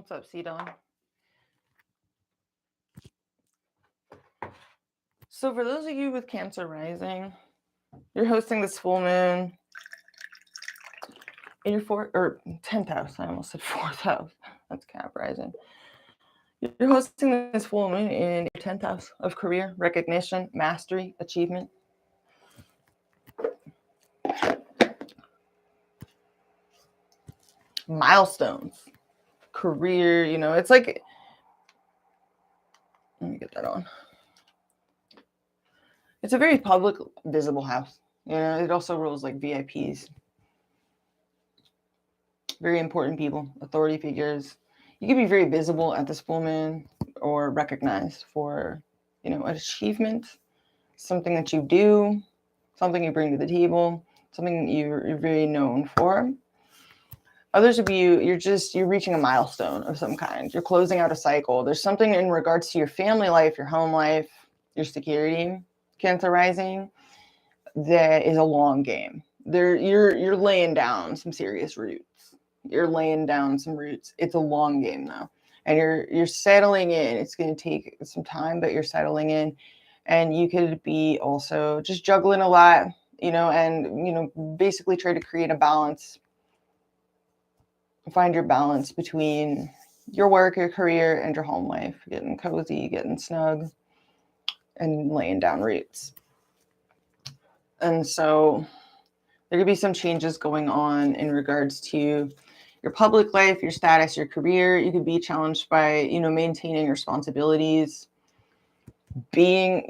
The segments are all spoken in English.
What's up, Cedon? So for those of you with Cancer rising, you're hosting this full moon in your 10th house. I almost said 4th house. That's Cap rising. You're hosting this full moon in your 10th house of career, recognition, mastery, achievement. Milestones, career, it's like, let me get that on. It's a very public, visible house. It also rules like VIPs, very important people, authority figures. You can be very visible at this full moon or recognized for, an achievement, something that you do, something you bring to the table, something you're very known for. Others of you're reaching a milestone of some kind. You're closing out a cycle. There's something in regards to your family life, your home life, your security, Cancer rising, that is a long game. You're laying down some serious roots. You're laying down some roots. It's a long game though. And you're settling in. It's going to take some time, but you're settling in. And you could be also just juggling a lot, and basically try to create a balance. Find your balance between your work, your career, and your home life. Getting cozy, getting snug, and laying down roots. And so there could be some changes going on in regards to your public life, your status, your career. You could be challenged by, maintaining responsibilities, being,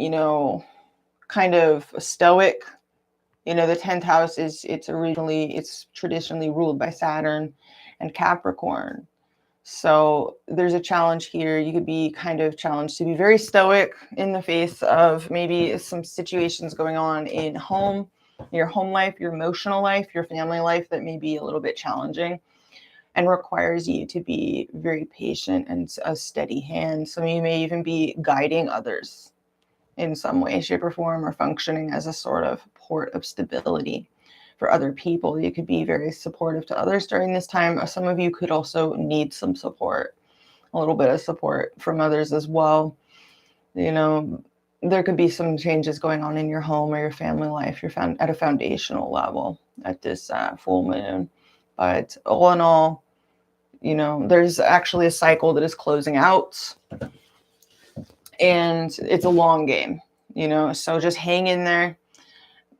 kind of stoic. The 10th house it's traditionally ruled by Saturn and Capricorn. So there's a challenge here. You could be kind of challenged to be very stoic in the face of maybe some situations going on in your home life, your emotional life, your family life that may be a little bit challenging and requires you to be very patient and a steady hand. Some of you may even be guiding others in some way, shape, or form, or functioning as a sort of port of stability for other people. You could be very supportive to others during this time. Some of you could also need some support, a little bit of support from others as well. There could be some changes going on in your home or your family life. You're found at a foundational level at this full moon. But all in all, there's actually a cycle that is closing out. And it's a long game, so just hang in there.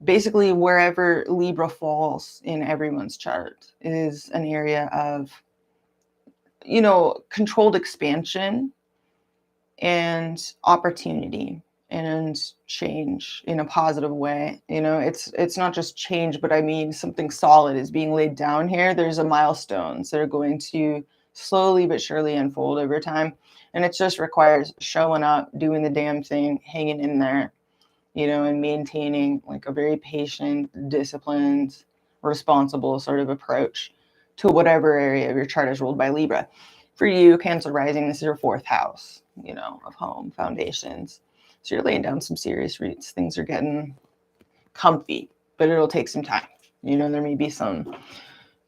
Basically, wherever Libra falls in everyone's chart is an area of, controlled expansion and opportunity and change in a positive way. It's not just change, but I mean something solid is being laid down here. There's a milestones that are going to slowly but surely unfold over time. And it just requires showing up, doing the damn thing, hanging in there, and maintaining like a very patient, disciplined, responsible sort of approach to whatever area of your chart is ruled by Libra. For you, Cancer rising, this is your 4th house, of home foundations. So you're laying down some serious roots. Things are getting comfy, but it'll take some time. There may be some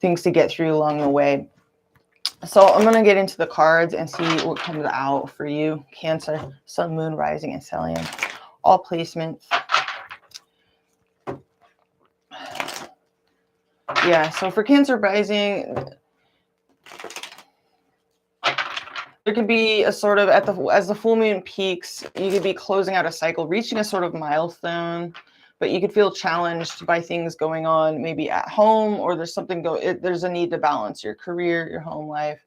things to get through along the way. So I'm going to get into the cards and see what comes out for you, Cancer, Sun, Moon, Rising, and Stellium. All placements. Yeah, so for Cancer rising, there could be a sort of as the full moon peaks, you could be closing out a cycle, reaching a sort of milestone, but you could feel challenged by things going on maybe at home, or there's there's a need to balance your career, your home life.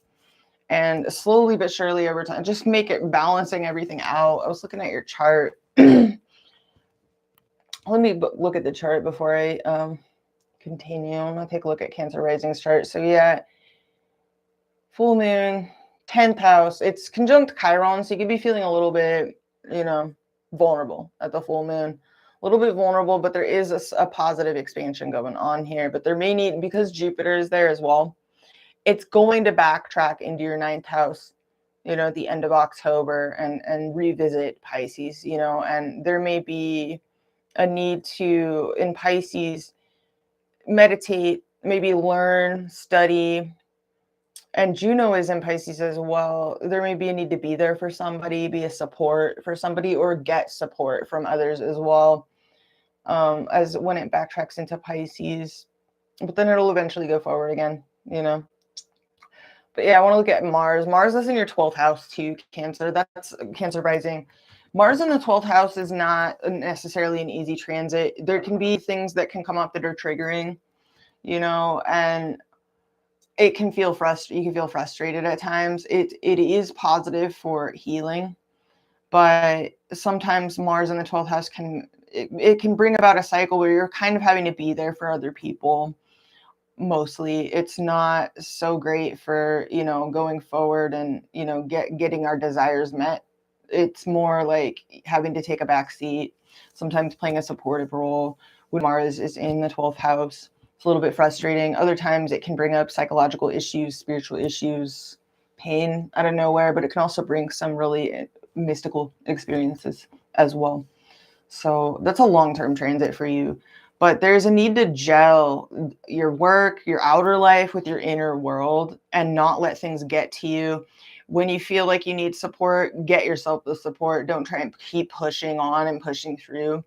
And slowly but surely over time, just make it balancing everything out. I was looking at your chart. Let me look at the chart before I continue. I'm going to take a look at Cancer rising's chart. So yeah, full moon, 10th house. It's conjunct Chiron, so you could be feeling a little bit, vulnerable at the full moon. A little bit vulnerable, but there is a positive expansion going on here. But there may need, because Jupiter is there as well, it's going to backtrack into your 9th house, at the end of October and revisit Pisces, and there may be a need to, in Pisces, meditate, maybe learn, study, And Juno is in Pisces as well. There may be a need to be there for somebody, be a support for somebody, or get support from others as well. As when it backtracks into Pisces, but then it'll eventually go forward again, you know. But yeah, I want to look at Mars. Mars is in your 12th house too, Cancer. That's Cancer rising. Mars in the 12th house is not necessarily an easy transit. There can be things that can come up that are triggering, you know, and it can feel frustrated. You can feel frustrated at times. It is positive for healing, but sometimes Mars in the 12th house it can bring about a cycle where you're kind of having to be there for other people. Mostly it's not so great for, you know, going forward and, you know, getting our desires met. It's more like having to take a back seat, sometimes playing a supportive role when Mars is in the 12th house. It's a little bit frustrating. Other times it can bring up psychological issues, spiritual issues, pain out of nowhere, but it can also bring some really mystical experiences as well. So that's a long-term transit for you. But there's a need to gel your work, your outer life with your inner world and not let things get to you. When you feel like you need support, get yourself the support. Don't try and keep pushing on and pushing through.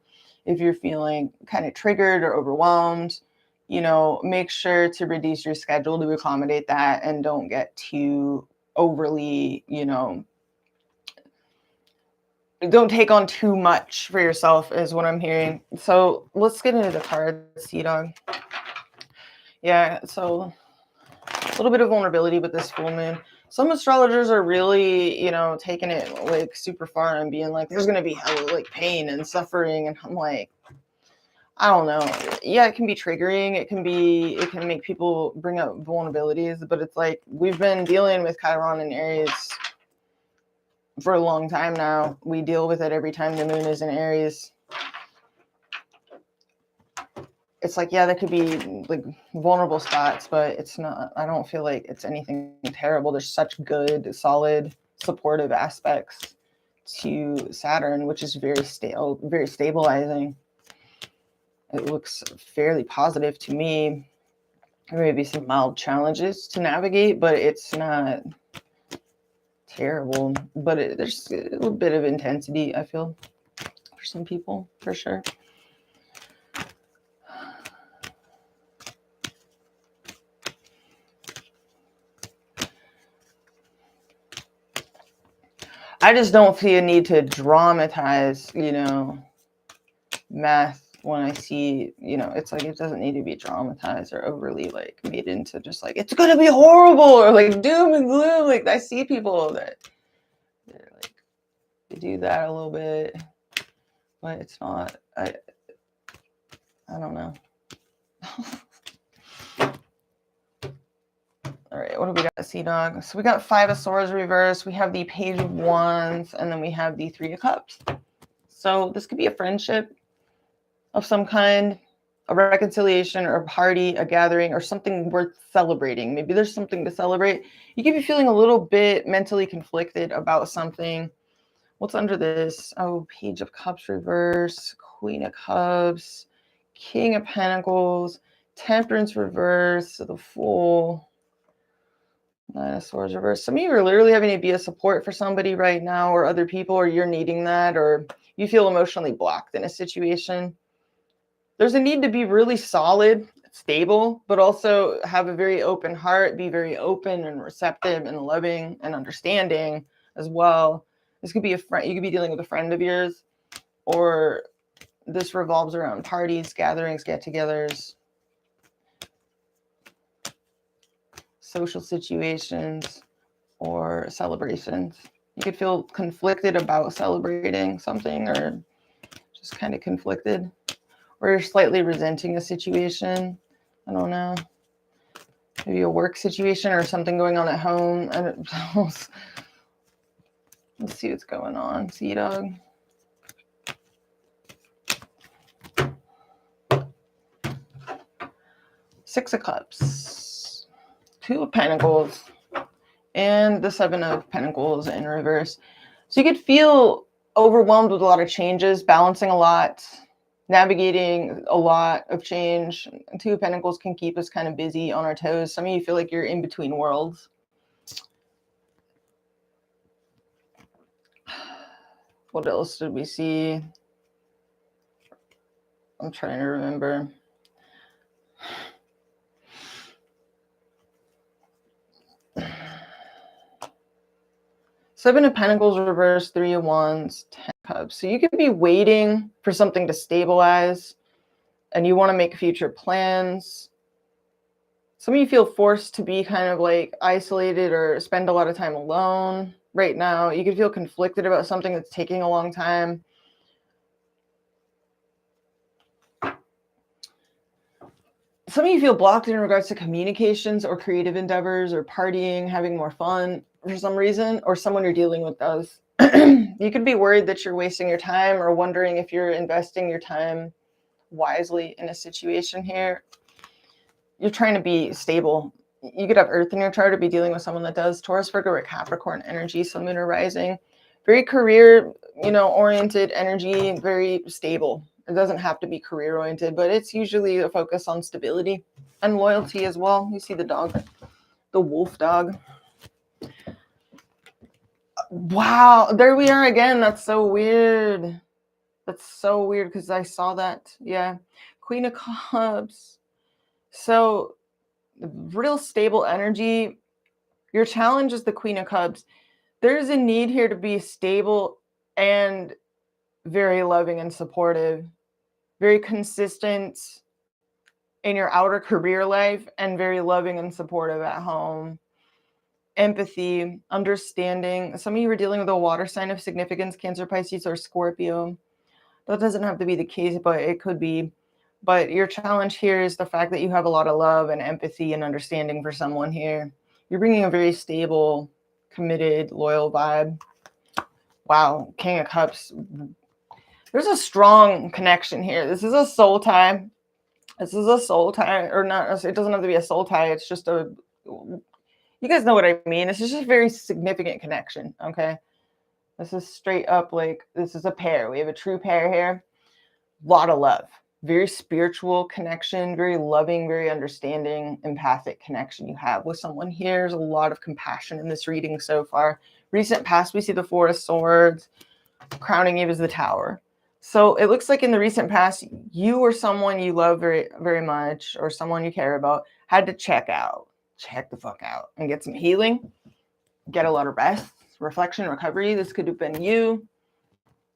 If you're feeling kind of triggered or overwhelmed, you know, make sure to reduce your schedule to accommodate that and don't get too overly, you know, don't take on too much for yourself is what I'm hearing. So let's get into the cards, Sea Dog. Yeah, so a little bit of vulnerability with this full moon. Some astrologers are really, you know, taking it like super far and being like, there's gonna be hell, like pain and suffering, and I'm like, I don't know. Yeah, it can be triggering. It can make people bring up vulnerabilities, but it's like we've been dealing with Chiron and Aries for a long time now. We deal with it every time the moon is in Aries. It's like, yeah, there could be like vulnerable spots, but it's not, I don't feel like it's anything terrible. There's such good, solid, supportive aspects to Saturn, which is very stabilizing. It looks fairly positive to me. There may be some mild challenges to navigate, but it's not terrible. But there's a little bit of intensity, I feel, for some people, for sure. I just don't feel a need to dramatize, you know, math when I see, you know, it's like it doesn't need to be dramatized or overly like made into just like it's gonna be horrible or like doom and gloom. Like I see people that they're like they do that a little bit, but it's not. I don't know. All right, what do we got, Sea Dog? So we got 5 of Swords reversed. We have the Page of Wands, and then we have the 3 of Cups. So this could be a friendship of some kind, a reconciliation or a party, a gathering, or something worth celebrating. Maybe there's something to celebrate. You could be feeling a little bit mentally conflicted about something. What's under this? Oh, Page of Cups reverse, Queen of Cups, King of Pentacles, Temperance reverse, the Fool, Nine of Swords reverse. Some of you are literally having to be a support for somebody right now or other people, or you're needing that, or you feel emotionally blocked in a situation. There's a need to be really solid, stable, but also have a very open heart, be very open and receptive and loving and understanding as well. This could be a friend. You could be dealing with a friend of yours, or this revolves around parties, gatherings, get-togethers, social situations, or celebrations. You could feel conflicted about celebrating something, or just kind of conflicted, or you're slightly resenting a situation. I don't know. Maybe a work situation or something going on at home. I don't know. Let's see what's going on, Sea Dog. Six of Cups, Two of Pentacles, and the Seven of Pentacles in reverse. So you could feel overwhelmed with a lot of changes, balancing a lot, navigating a lot of change. Two of Pentacles can keep us kind of busy on our toes. Some of you feel like you're in between worlds. What else did we see? I'm trying to remember. Seven of Pentacles reversed, Three of Wands, 10 Cups. So you could be waiting for something to stabilize and you want to make future plans. Some of you feel forced to be kind of like isolated or spend a lot of time alone right now. You could feel conflicted about something that's taking a long time. Some of you feel blocked in regards to communications or creative endeavors or partying, having more fun for some reason, or someone you're dealing with does. You could be worried that you're wasting your time or wondering if you're investing your time wisely in a situation here. You're trying to be stable. You could have Earth in your chart or be dealing with someone that does. Taurus, Virgo, or Capricorn energy, Sun, Moon, or Rising. Very career, oriented energy, very stable. It doesn't have to be career oriented, but it's usually a focus on stability and loyalty as well. You see the dog, the wolf dog. Wow, there we are again. That's so weird. That's so weird because I saw that. Yeah. Queen of Cups. So real stable energy. Your challenge is the Queen of Cups. There's a need here to be stable and very loving and supportive, very consistent in your outer career life and very loving and supportive at home. Empathy, understanding. Some of you are dealing with a water sign of significance, Cancer, Pisces, or Scorpio. That doesn't have to be the case, but it could be. But your challenge here is the fact that you have a lot of love and empathy and understanding for someone here. You're bringing a very stable, committed, loyal vibe. Wow, King of Cups. There's a strong connection here. This is a soul tie. This is a soul tie, or not. It doesn't have to be a soul tie. It's just a, you guys know what I mean. It's just a very significant connection, okay? This is straight up like, this is a pair. We have a true pair here. A lot of love. Very spiritual connection, very loving, very understanding, empathic connection you have with someone here. There's a lot of compassion in this reading so far. Recent past, we see the Four of Swords. Crowning Eve is the Tower. So it looks like in the recent past, you or someone you love very, very much, or someone you care about, had to check the fuck out and get some healing, get a lot of rest, reflection, recovery. This could have been you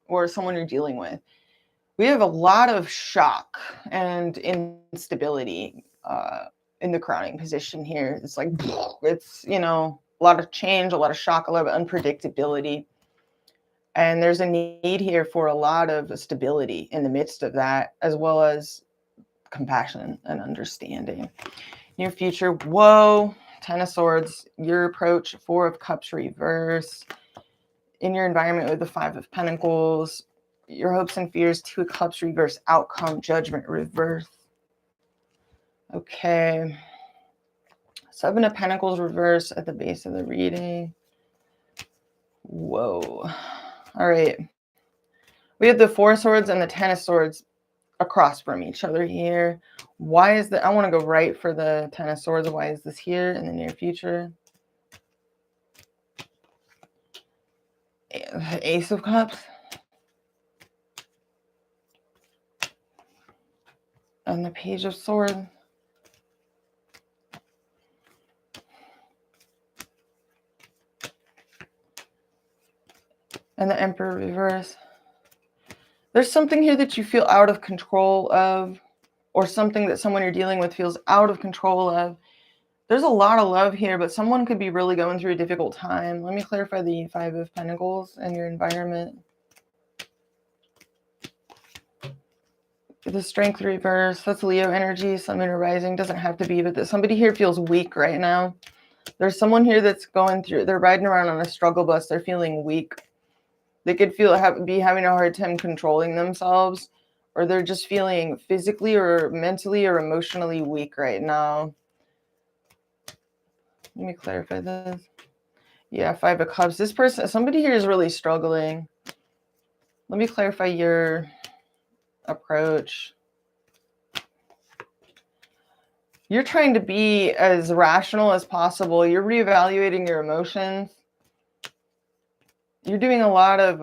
or someone you're dealing with. We have a lot of shock and instability in the crowning position here. It's like, it's, a lot of change, a lot of shock, a lot of unpredictability. And there's a need here for a lot of stability in the midst of that, as well as compassion and understanding. Your future, whoa, Ten of Swords, your approach, Four of Cups reverse. In your environment with the Five of Pentacles, your hopes and fears, Two of Cups reverse, outcome, Judgment reverse. Okay. Seven of Pentacles reverse at the base of the reading. Whoa. All right. We have the Four of Swords and the Ten of Swords across from each other here. Why is that? I want to go right for the Ten of Swords. Why is this here in the near future? Ace of Cups. And the Page of Swords. And the Emperor reverse. There's something here that you feel out of control of, or something that someone you're dealing with feels out of control of. There's a lot of love here, but someone could be really going through a difficult time. Let me clarify the Five of Pentacles and your environment. The Strength reverse, that's Leo energy, Sun, Moon, or Rising. Doesn't have to be, but somebody here feels weak right now. There's someone here that's going through, they're riding around on a struggle bus. They're feeling weak. They could be having a hard time controlling themselves, or they're just feeling physically or mentally or emotionally weak right now. Let me clarify this. Yeah, Five of Cups. This person, somebody here is really struggling. Let me clarify your approach. You're trying to be as rational as possible. You're reevaluating your emotions. You're doing a lot of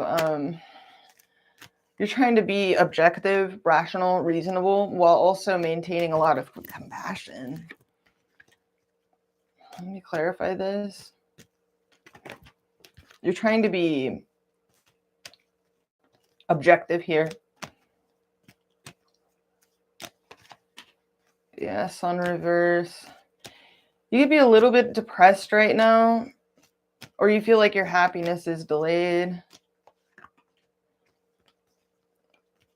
You're trying to be objective, rational, reasonable, while also maintaining a lot of compassion. Let me clarify this. You're trying to be objective here. Yeah, sun reverse. You could be a little bit depressed right now, or you feel like your happiness is delayed.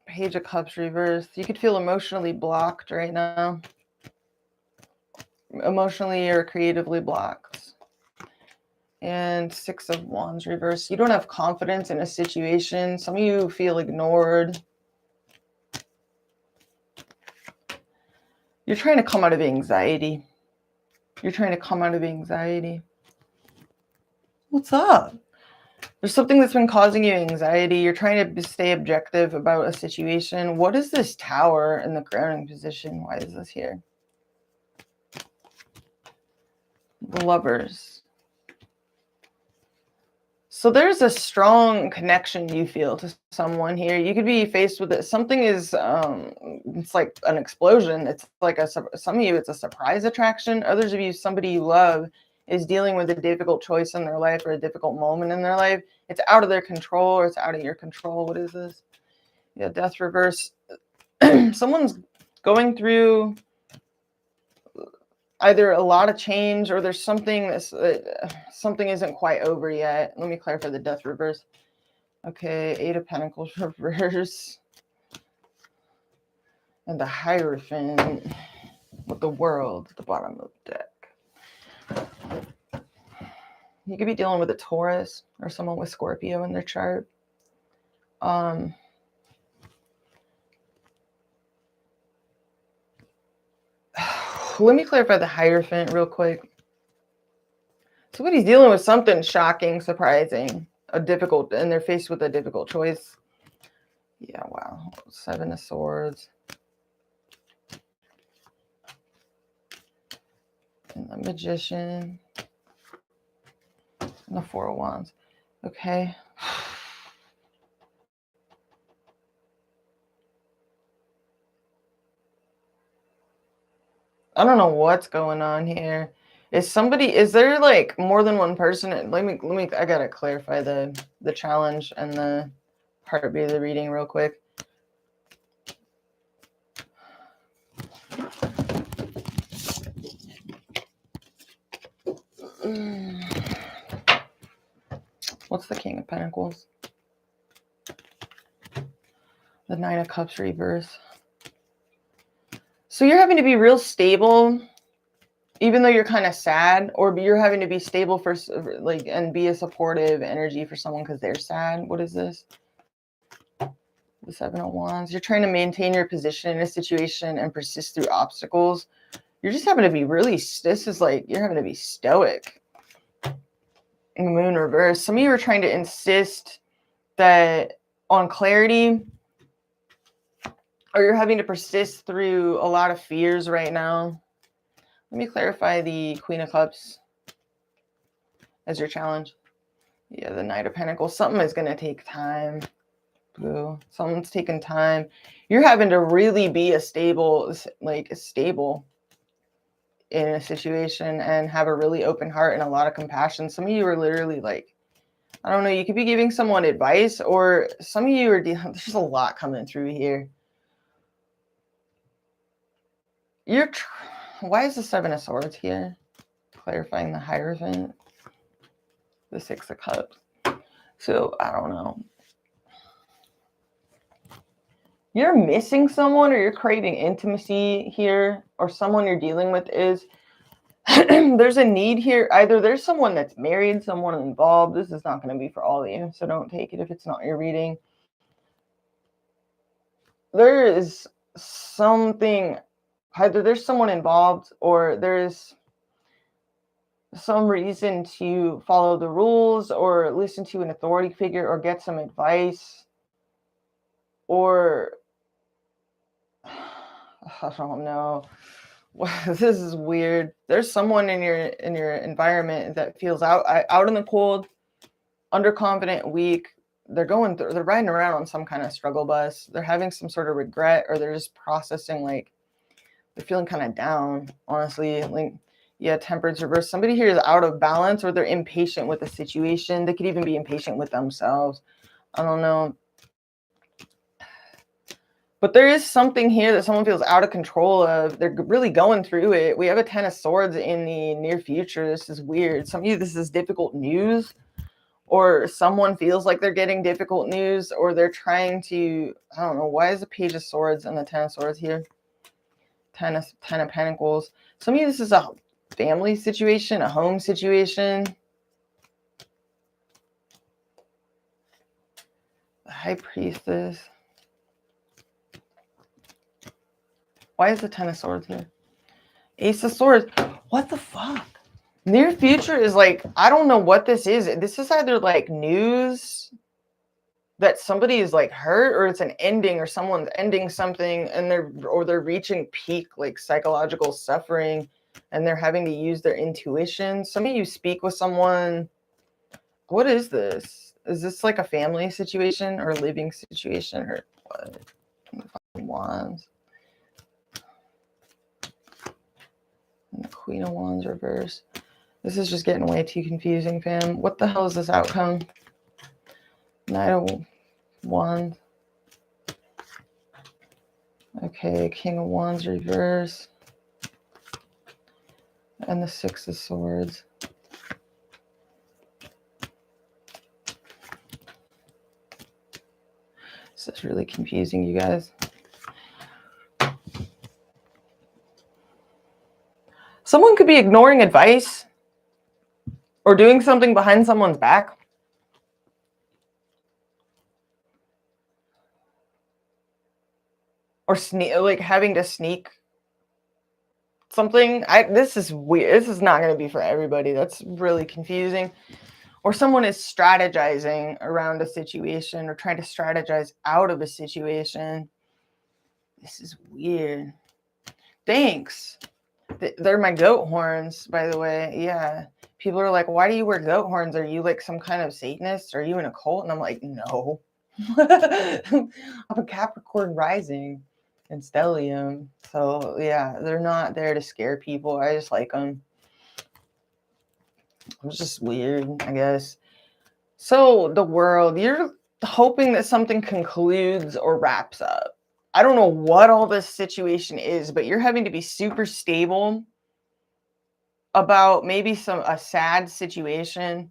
Page of Cups reverse. You could feel emotionally blocked right now. Emotionally or creatively blocked. And Six of Wands reverse. You don't have confidence in a situation. Some of you feel ignored. You're trying to come out of anxiety. You're trying to come out of anxiety. What's up? There's something that's been causing you anxiety. You're trying to stay objective about a situation. What is this Tower in the grounding position? Why is this here? The Lovers. So there's a strong connection you feel to someone here. You could be faced with it. Something is, it's like an explosion. It's like some of you, it's a surprise attraction. Others of you, somebody you love is dealing with a difficult choice in their life or a difficult moment in their life. It's out of their control or it's out of your control. What is this? Yeah, Death reverse. Someone's going through either a lot of change or there's something that's something isn't quite over yet. Let me clarify the Death reverse. Okay, Eight of Pentacles reverse. And the Hierophant with the World at the bottom of the deck. You could be dealing with a Taurus or someone with Scorpio in their chart. Let me clarify the Hierophant real quick. Somebody's dealing with something shocking, surprising, and they're faced with a difficult choice. Yeah, wow. Seven of Swords. And the Magician. And the Four of Wands. Okay. I don't know what's going on here. Is there like more than one person? I gotta clarify the challenge and the heartbeat of the reading real quick. What's the King of Pentacles? The Nine of Cups reverse. So you're having to be real stable, even though you're kind of sad, or you're having to be stable for and be a supportive energy for someone because they're sad. What is this? The Seven of Wands. You're trying to maintain your position in a situation and persist through obstacles. You're just having to be you're having to be stoic. In the Moon reverse. Some of you are trying to insist on clarity, or you're having to persist through a lot of fears right now. Let me clarify the Queen of Cups as your challenge. Yeah, the Knight of Pentacles. Something is going to take time. Blue. Something's taking time. You're having to really be stable in a situation and have a really open heart and a lot of compassion. Some of you are literally I don't know, you could be giving someone advice, or some of you are dealing, there's just a lot coming through here. Why is the Seven of Swords here? Clarifying the Hierophant. The Six of Cups. So, I don't know. You're missing someone, or you're craving intimacy here, or someone you're dealing with is there's a need here. Either there's someone that's married, someone involved. This is not going to be for all of you, so don't take it if it's not your reading. There is something, either there's someone involved, or there's some reason to follow the rules or listen to an authority figure or get some advice, or I don't know. This is weird. There's someone in your environment that feels out in the cold, underconfident, weak, they're riding around on some kind of struggle bus. They're having some sort of regret, or they're just processing, like, they're feeling kind of down, honestly. Like, yeah, temperance reverse. Somebody here is out of balance, or they're impatient with the situation. They could even be impatient with themselves. I don't know. But there is something here that someone feels out of control of. They're really going through it. We have a 10 of Swords in the near future. This is weird. Some of you, this is difficult news, or someone feels like they're getting difficult news, or they're trying to, I don't know. Why is the Page of Swords and the 10 of Swords here? 10 of Pentacles. Some of you, this is a family situation, a home situation. The High Priestess. Why is the 10 of Swords here? Ace of Swords. What the fuck? Near future is like, I don't know what this is. This is either like news that somebody is like hurt, or it's an ending, or someone's ending something, and they're reaching peak like psychological suffering, and they're having to use their intuition. Some of you speak with someone. What is this? Is this like a family situation or a living situation, or what? Wands. And the Queen of Wands reverse. This is just getting way too confusing, fam. What the hell is this outcome? Knight of Wands. Okay, King of Wands reverse. And the Six of Swords. This is really confusing, you guys. Someone could be ignoring advice or doing something behind someone's back. Or like having to sneak something. This is weird. This is not going to be for everybody. That's really confusing. Or someone is strategizing around a situation, or trying to strategize out of a situation. This is weird. Thanks. They're my goat horns, by the way. Yeah. People are like, why do you wear goat horns? Are you like some kind of Satanist? Are you in a cult? And I'm like, no. I'm a Capricorn rising and stellium. So yeah, they're not there to scare people. I just like them. It's just weird, I guess. So the world, you're hoping that something concludes or wraps up. I don't know what all this situation is, but you're having to be super stable about maybe a sad situation,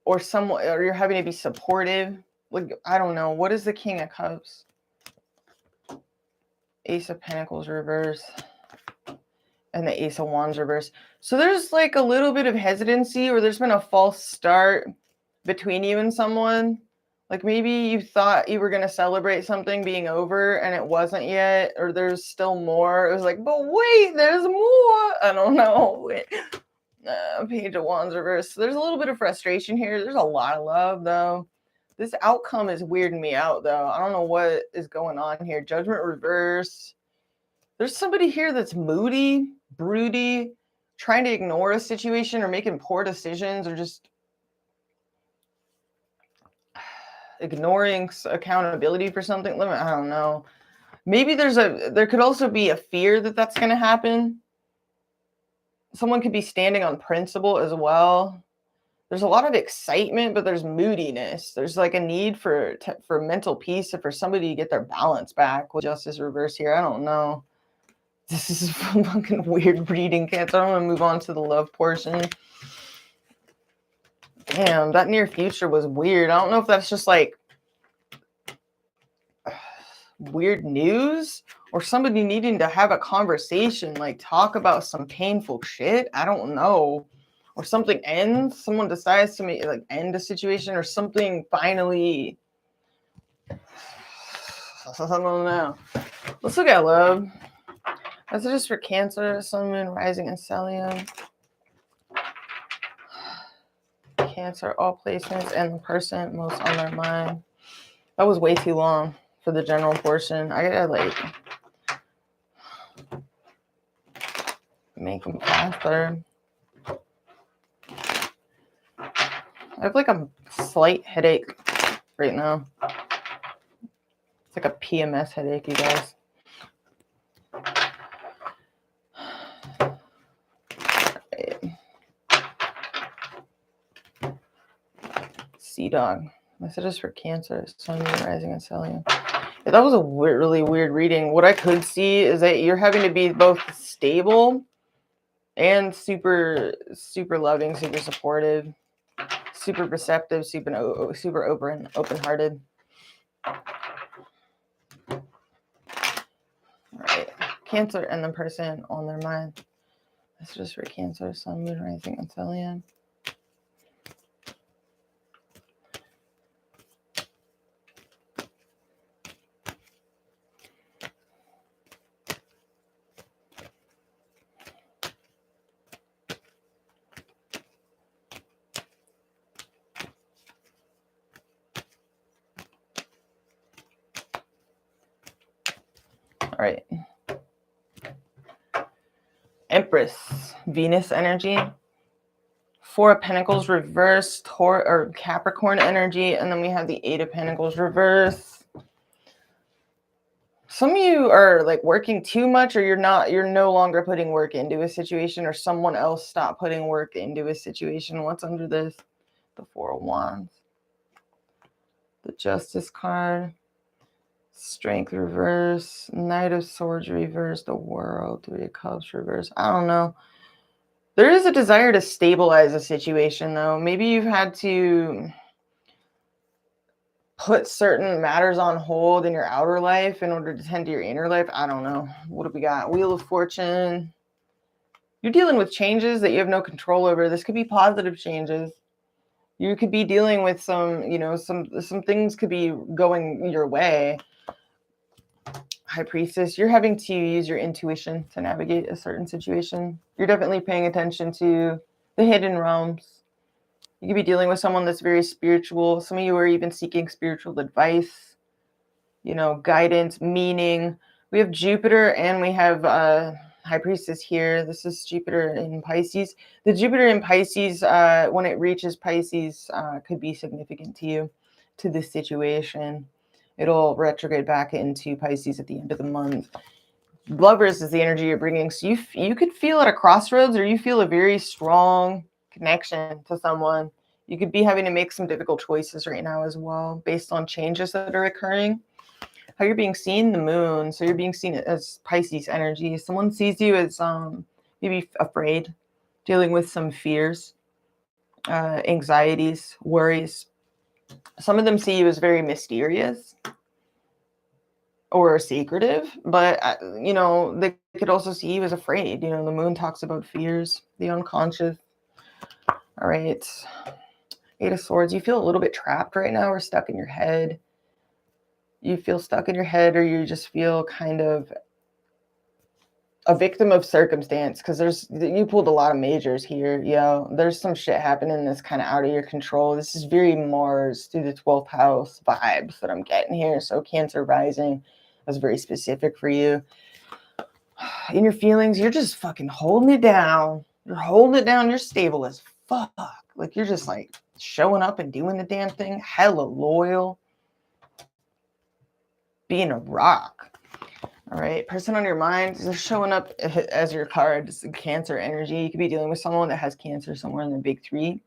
or you're having to be supportive. Like, I don't know. What is the King of Cups? Ace of Pentacles reverse. And the Ace of Wands reverse. So there's like a little bit of hesitancy, or there's been a false start between you and someone. Like maybe you thought you were going to celebrate something being over and it wasn't yet, or there's still more. It was like, but wait, there's more. I don't know. Page of Wands reverse. So there's a little bit of frustration here. There's a lot of love though. This outcome is weirding me out though. I don't know what is going on here. Judgment reverse. There's somebody here that's moody, broody, trying to ignore a situation, or making poor decisions, or just ignoring accountability for something. I don't know. Maybe there could also be a fear that that's going to happen. Someone could be standing on principle as well. There's a lot of excitement, but there's moodiness. There's like a need for mental peace, and for somebody to get their balance back. With Justice reverse here, I don't know. This is fucking weird reading, Cancer. I want to move on to the love portion. Damn, that near future was weird. I don't know if that's just like weird news, or somebody needing to have a conversation, like talk about some painful shit. I don't know. Or something ends. Someone decides to end a situation, or something finally. I don't know. Let's look at love. That's just for Cancer, Sun, Moon, Rising, and Stellium. Cancer, all placements, and the person most on their mind. That was way too long for the general portion. I gotta make them faster. I have like a slight headache. right now. It's like a PMS headache, you guys. Sea Dog. Messages for Cancer, Sun, Moon, Rising, and Stellium. Yeah, that was a really weird reading. What I could see is that you're having to be both stable and super loving, super supportive, super receptive, super open-hearted. All right, Cancer and the person on their mind. Messages for Cancer, Sun, Moon, Rising, and Stellium. All right. Empress, Venus energy. Four of Pentacles reversed, or Capricorn energy, and then we have the Eight of Pentacles reverse. Some of you are like working too much, or you're no longer putting work into a situation, or someone else stopped putting work into a situation. What's under this? The Four of Wands. The Justice card. Strength reverse. Knight of Swords reverse. The World. Three of Cups reverse. I don't know. There is a desire to stabilize a situation, though. Maybe you've had to put certain matters on hold in your outer life in order to tend to your inner life. I don't know. What do we got? Wheel of Fortune. You're dealing with changes that you have no control over. This could be positive changes. You could be dealing with some, some things could be going your way. High Priestess, you're having to use your intuition to navigate a certain situation. You're definitely paying attention to the hidden realms. You could be dealing with someone that's very spiritual. Some of you are even seeking spiritual advice, guidance, meaning. We have Jupiter and we have High Priestess here. This is Jupiter in Pisces. The Jupiter in Pisces, when it reaches Pisces, could be significant to you, to this situation. It'll retrograde back into Pisces at the end of the month. Lovers is the energy you're bringing. So you could feel at a crossroads, or you feel a very strong connection to someone. You could be having to make some difficult choices right now as well, based on changes that are occurring. How you're being seen, the moon. So you're being seen as Pisces energy. Someone sees you as maybe afraid, dealing with some fears, anxieties, worries. Some of them see you as very mysterious or secretive, but they could also see you as afraid. The moon talks about fears, the unconscious. All right. Eight of Swords. You feel a little bit trapped right now, or stuck in your head. You feel stuck in your head, or you just feel kind of a victim of circumstance, because you pulled a lot of majors here. There's some shit happening that's kind of out of your control. This is very Mars through the 12th house vibes that I'm getting here. So Cancer rising was very specific for you. In your feelings, you're just fucking holding it down. You're holding it down. You're stable as fuck. Like, you're just like showing up and doing the damn thing. Hella loyal. Being a rock. All right, person on your mind, they're showing up as your card. It's Cancer energy. You could be dealing with someone that has Cancer somewhere in the big three.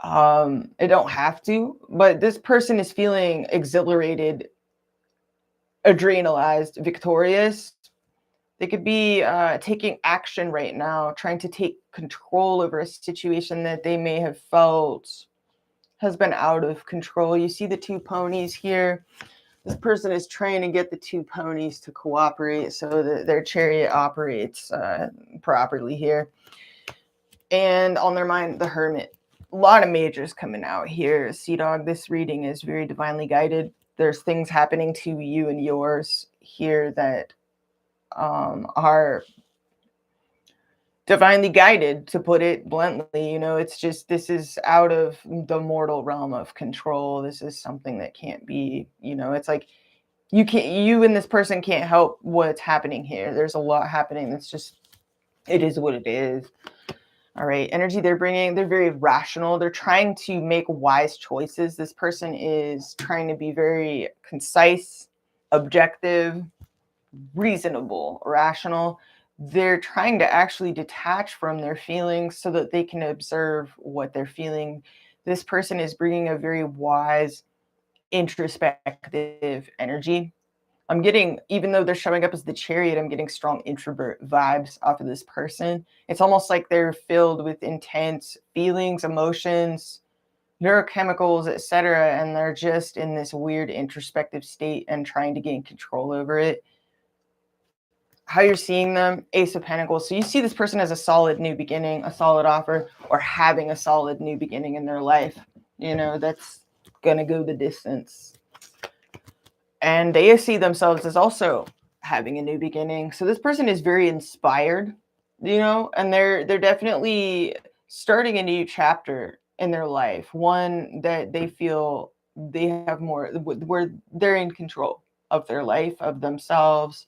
It don't have to, but this person is feeling exhilarated, adrenalized, victorious. They could be taking action right now, trying to take control over a situation that they may have felt has been out of control. You see the two ponies here. This person is trying to get the two ponies to cooperate so that their chariot operates properly here. And on their mind, the Hermit. A lot of majors coming out here. Sea Dog, this reading is very divinely guided. There's things happening to you and yours here that are divinely guided, to put it bluntly. It's just, this is out of the mortal realm of control. This is something that can't be, it's like you and this person can't help what's happening here. There's a lot happening that's just, it is what it is. All right, energy they're bringing, they're very rational. They're trying to make wise choices. This person is trying to be very concise, objective, reasonable, rational. They're trying to actually detach from their feelings so that they can observe what they're feeling. This person is bringing a very wise, introspective energy. I'm getting, even though they're showing up as the Chariot, I'm getting strong introvert vibes off of this person. It's almost like they're filled with intense feelings, emotions, neurochemicals, etc., and they're just in this weird introspective state and trying to gain control over it. How you're seeing them, Ace of Pentacles. So you see this person as a solid new beginning, a solid offer, or having a solid new beginning in their life. You know, that's gonna go the distance. And they see themselves as also having a new beginning. So this person is very inspired, you know, and they're definitely starting a new chapter in their life, one that they feel they have more, where they're in control of their life, of themselves,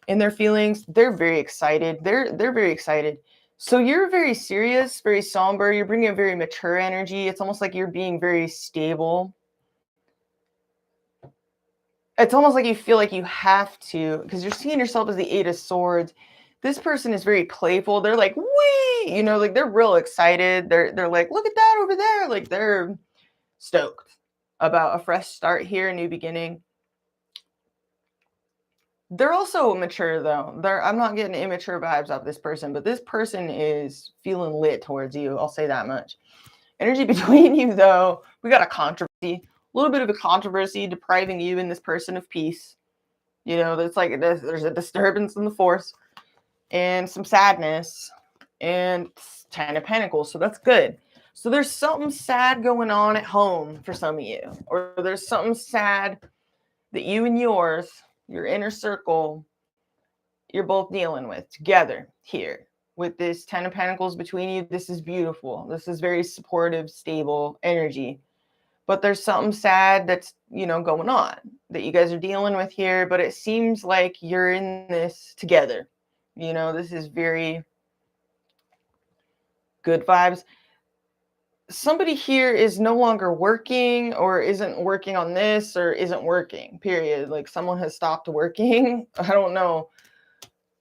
in their feelings. They're very excited. They're very excited. So you're very serious, very somber. You're bringing a very mature energy. It's almost like you're being very stable. It's almost like you feel like you have to, because you're seeing yourself as the Eight of Swords. This person is very playful. They're like, wee, you know, like they're real excited. They're like, look at that over there. Like they're stoked about a fresh start here, a new beginning. They're also mature though. I'm not getting immature vibes off this person, but this person is feeling lit towards you. I'll say that much. Energy between you though, we got a controversy, a little bit of a controversy depriving you and this person of peace. You know, there's like there's a disturbance in the force and some sadness and Ten of Pentacles. So that's good. So there's something sad going on at home for some of you, or there's something sad that you and yours, your inner circle, you're both dealing with together here with this Ten of Pentacles between you. This is beautiful. This is very supportive, stable energy. But there's something sad that's, you know, going on that you guys are dealing with here, but it seems like you're in this together. You know, this is very good vibes. Somebody here is no longer working or isn't working on this or isn't working, period. Like someone has stopped working. I don't know.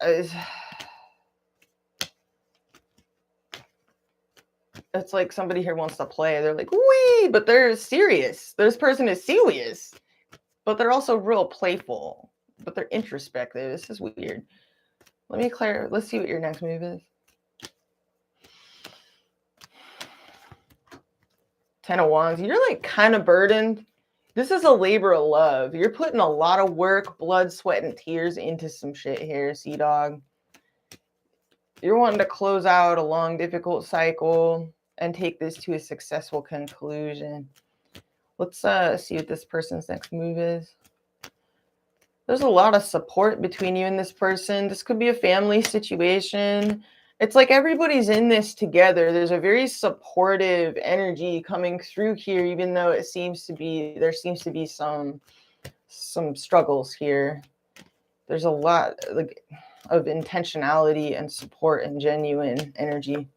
It's like somebody here wants to play. They're like, wee, but they're serious. This person is serious, but they're also real playful, but they're introspective. This is weird. Let me clear. Let's see what your next move is. Ten of Wands. You're like kind of burdened. This is a labor of love. You're putting a lot of work, blood, sweat, and tears into some shit here, Sea Dog. You're wanting to close out a long, difficult cycle and take this to a successful conclusion. Let's see what this person's next move is. There's a lot of support between you and this person. This could be a family situation. It's like everybody's in this together. There's a very supportive energy coming through here, even though it seems to be, there seems to be some struggles here. There's a lot like of intentionality and support and genuine energy.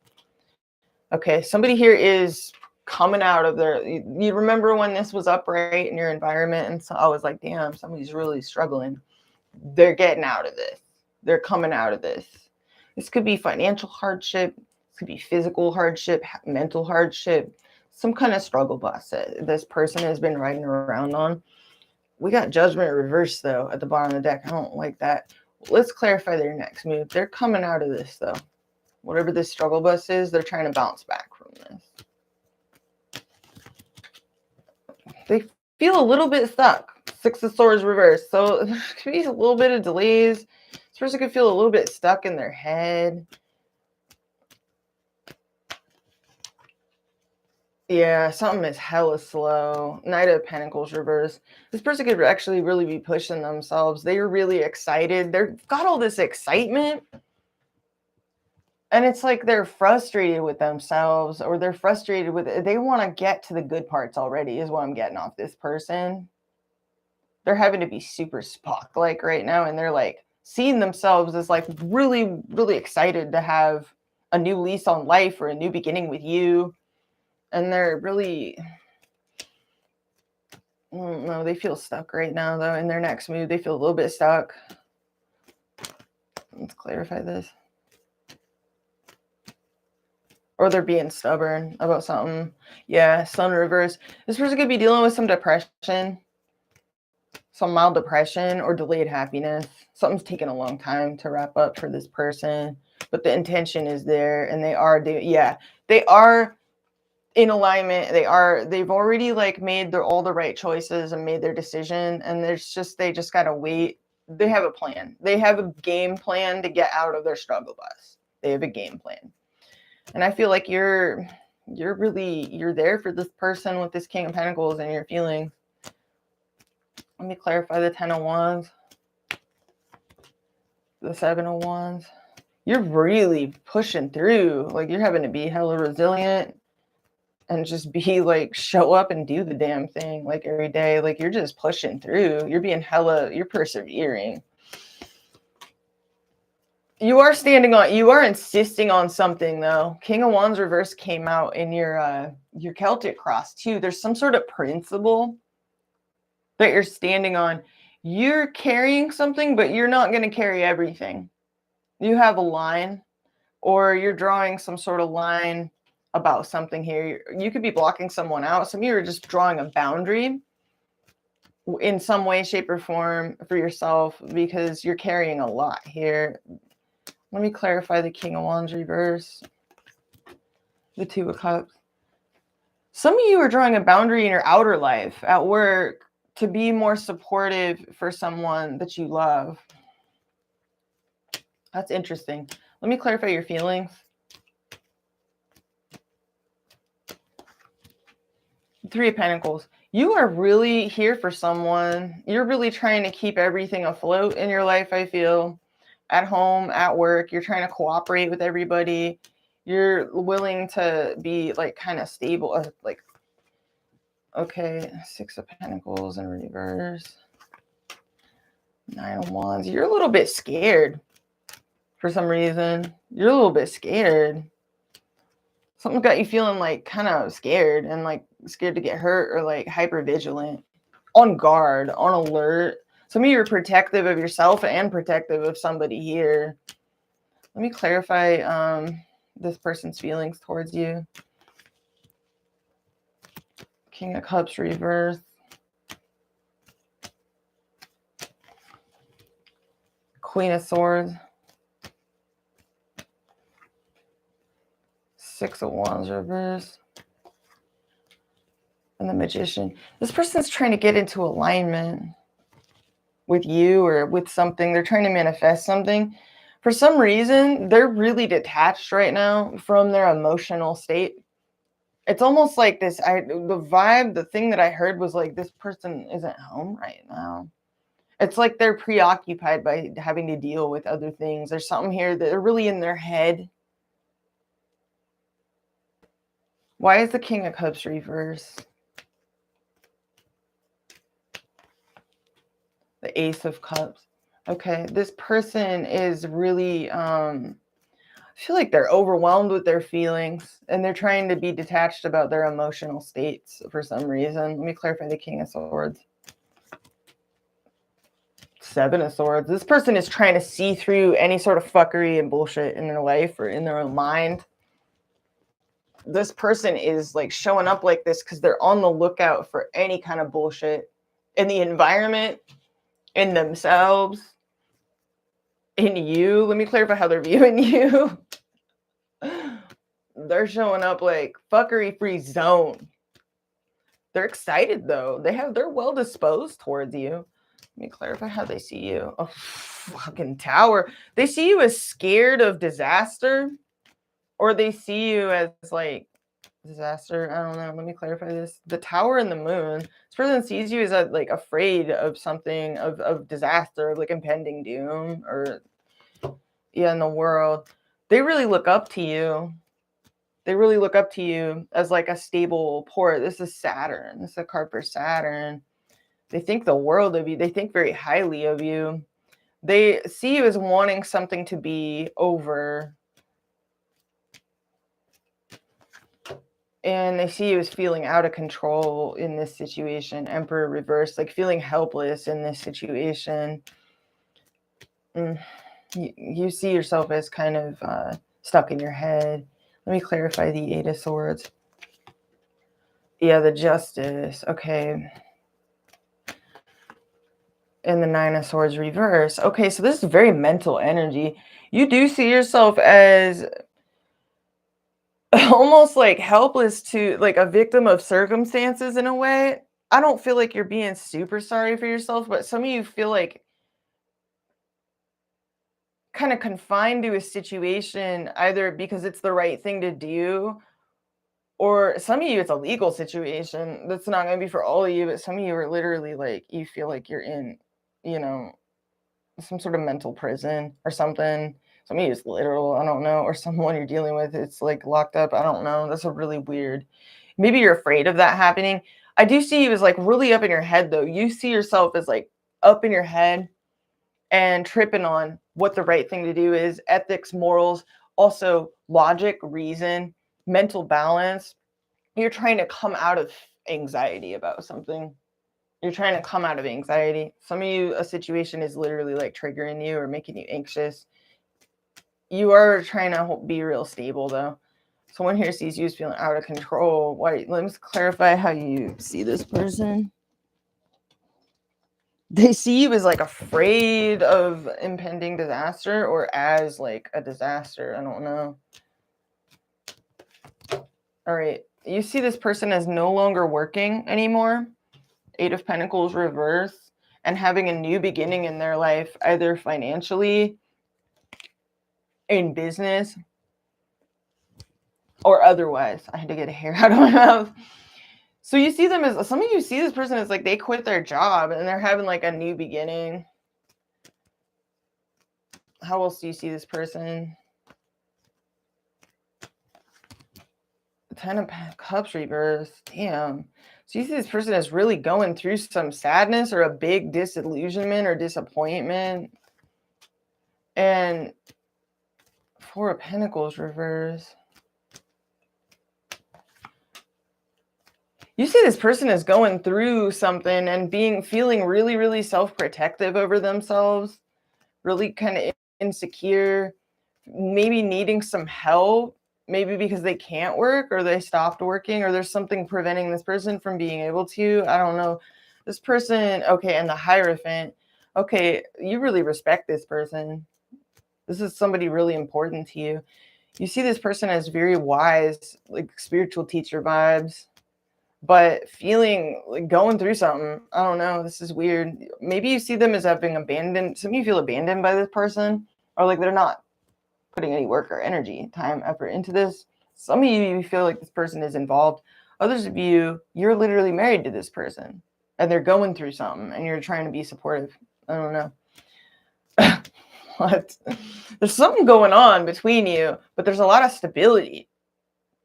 Okay, somebody here is coming out of their, you remember when this was upright in your environment, and so I was like, damn, somebody's really struggling. They're getting out of this. They're coming out of this. This could be financial hardship. This could be physical hardship, mental hardship, some kind of struggle bus that this person has been riding around on. We got Judgment reversed though at the bottom of the deck. I don't like that. Let's clarify their next move. They're coming out of this though. Whatever this struggle bus is, they're trying to bounce back from this. They feel a little bit stuck. Six of Swords reversed. So there could be a little bit of delays. This person could feel a little bit stuck in their head. Yeah, something is hella slow. Knight of Pentacles reverse. This person could actually really be pushing themselves. They are really excited. They've got all this excitement. And it's like they're frustrated with themselves, or they're frustrated with it. They want to get to the good parts already, is what I'm getting off this person. They're having to be super Spock-like right now. And they're like seeing themselves as like really, really excited to have a new lease on life or a new beginning with you. And they're really, I don't know, they feel stuck right now, though. In their next move, they feel a little bit stuck. Let's clarify this. Or they're being stubborn about something. Yeah, sun reverse. This person could be dealing with some depression, some mild depression or delayed happiness. Something's taking a long time to wrap up for this person, but the intention is there, and they are in alignment. They've already like made all the right choices and made their decision, and they just gotta wait. They have a plan. They have a game plan to get out of their struggle bus. They have a game plan. And I feel like you're there for this person with this King of Pentacles and your feelings. Let me clarify the 10 of Wands. The 7 of Wands. You're really pushing through. Like, you're having to be hella resilient and just be like, show up and do the damn thing like every day. Like, you're just pushing through. You're persevering. You are insisting on something, though. King of Wands reverse came out in your Celtic cross too. There's some sort of principle that you're standing on. You're carrying something, but you're not going to carry everything. You have a line, or you're drawing some sort of line about something here. You could be blocking someone out. Some of you are just drawing a boundary in some way, shape, or form for yourself because you're carrying a lot here. Let me clarify the King of Wands reverse. The 2 of Cups. Some of you are drawing a boundary in your outer life, at work, to be more supportive for someone that you love. That's interesting. Let me clarify your feelings. 3 of Pentacles. You are really here for someone. You're really trying to keep everything afloat in your life, I feel. At home, at work, you're trying to cooperate with everybody. You're willing to be like kind of stable. Like, okay, 6 of Pentacles in reverse. 9 of Wands. You're a little bit scared for some reason. You're a little bit scared. Something got you feeling like kind of scared and like scared to get hurt or like hyper vigilant, on guard, on alert. Some of you are protective of yourself and protective of somebody here. Let me clarify this person's feelings towards you. King of Cups reverse. Queen of Swords. 6 of Wands reverse. And the Magician. This person's trying to get into alignment with you or with something. They're trying to manifest something. For some reason, they're really detached right now from their emotional state. It's almost like this, the vibe, the thing that I heard was like, this person isn't home right now. It's like they're preoccupied by having to deal with other things. There's something here that they're really in their head. Why is the King of Cups reverse? The Ace of Cups. Okay, this person is really, I feel like they're overwhelmed with their feelings and they're trying to be detached about their emotional states for some reason. Let me clarify the King of Swords. 7 of Swords. This person is trying to see through any sort of fuckery and bullshit in their life or in their own mind. This person is like showing up like this because they're on the lookout for any kind of bullshit in the environment, in themselves, in you. Let me clarify how they're viewing you. They're showing up like fuckery free zone. They're excited though. They're well disposed towards you. Let me clarify how they see you. Oh, fucking Tower. They see you as scared of disaster, or they see you as like disaster. I don't know. Let me clarify this. The Tower and the Moon. This person sees you as like afraid of something, of disaster, of like impending doom, or in the world. They really look up to you. They really look up to you as like a stable port. This is Saturn. This is a card for Saturn. They think the world of you. They think very highly of you. They see you as wanting something to be over. And they see you as feeling out of control in this situation. Emperor reverse, like feeling helpless in this situation. You see yourself as kind of stuck in your head. Let me clarify the Eight of Swords. Yeah, the Justice. Okay. And the Nine of Swords reverse. Okay, so this is very mental energy. You do see yourself as almost like helpless to, like, a victim of circumstances in a way. I don't feel like you're being super sorry for yourself, but some of you feel like kind of confined to a situation either because it's the right thing to do, or some of you it's a legal situation. That's not going to be for all of you, but some of you are literally like, you feel like you're in, you know, some sort of mental prison or something. Some of you is literal, I don't know, or someone you're dealing with, it's like locked up. I don't know. That's a really weird. Maybe you're afraid of that happening. I do see you as like really up in your head though. You see yourself as like up in your head and tripping on what the right thing to do is, ethics, morals, also logic, reason, mental balance. You're trying to come out of anxiety about something. You're trying to come out of anxiety. Some of you, a situation is literally like triggering you or making you anxious. You are trying to be real stable though. Someone here sees you as feeling out of control. Wait, let me clarify how you see this person. They see you as like afraid of impending disaster or as like a disaster. I don't know. All right. You see this person as no longer working anymore. Eight of Pentacles reverse, and having a new beginning in their life, either financially, in business, or otherwise. I had to get a hair out of my mouth. So you see them as, some of you see this person as like they quit their job and they're having like a new beginning. How else do you see this person? The Ten of Cups reverse. Damn. So you see this person is really going through some sadness or a big disillusionment or disappointment. And Four of Pentacles reverse. You see this person is going through something and feeling really, really self-protective over themselves, really kind of insecure, maybe needing some help, maybe because they can't work or they stopped working or there's something preventing this person from being able to. I don't know. This person, okay, and the Hierophant, okay, you really respect this person. This is somebody really important to you. You see this person as very wise, like spiritual teacher vibes, but feeling like going through something. I don't know. This is weird. Maybe you see them as having abandoned. Some of you feel abandoned by this person, or like they're not putting any work or energy, time, effort into this. Some of you feel like this person is involved. Others of you, you're literally married to this person and they're going through something and you're trying to be supportive. I don't know. What? There's something going on between you, but there's a lot of stability.